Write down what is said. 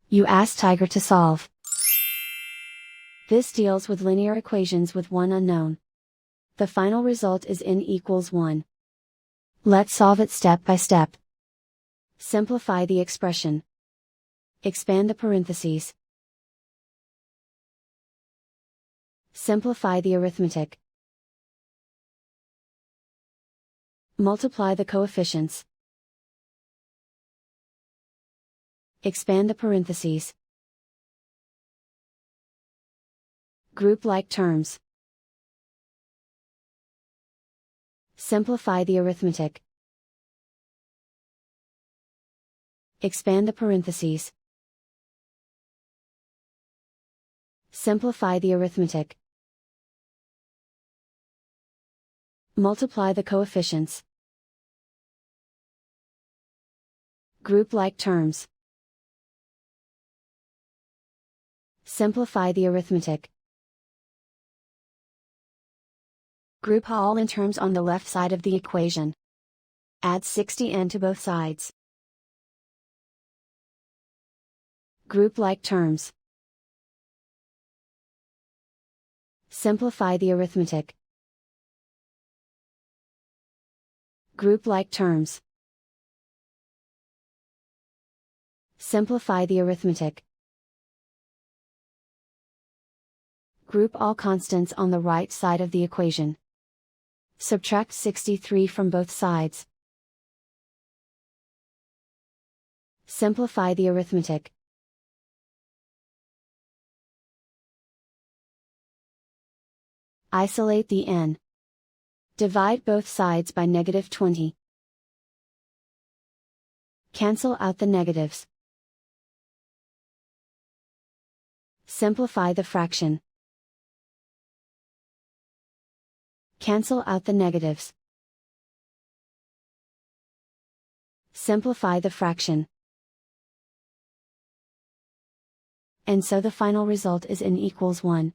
You ask Tiger to solve. This deals with linear equations with one unknown. The final result is n equals 1. Let's solve it step by step. Simplify the expression. Expand the parentheses. Simplify the arithmetic. Multiply the coefficients. Expand the parentheses. Group like terms. Simplify the arithmetic. Expand the parentheses. Simplify the arithmetic. Multiply the coefficients. Group like terms. Simplify the arithmetic. Group all in terms on the left side of the equation. Add 60n to both sides. Group like terms. Simplify the arithmetic. Group like terms. Simplify the arithmetic. Group all constants on the right side of the equation. Subtract 63 from both sides. Simplify the arithmetic. Isolate the n. Divide both sides by -20. Cancel out the negatives. Simplify the fraction. Cancel out the negatives. Simplify the fraction. And so the final result is n equals 1.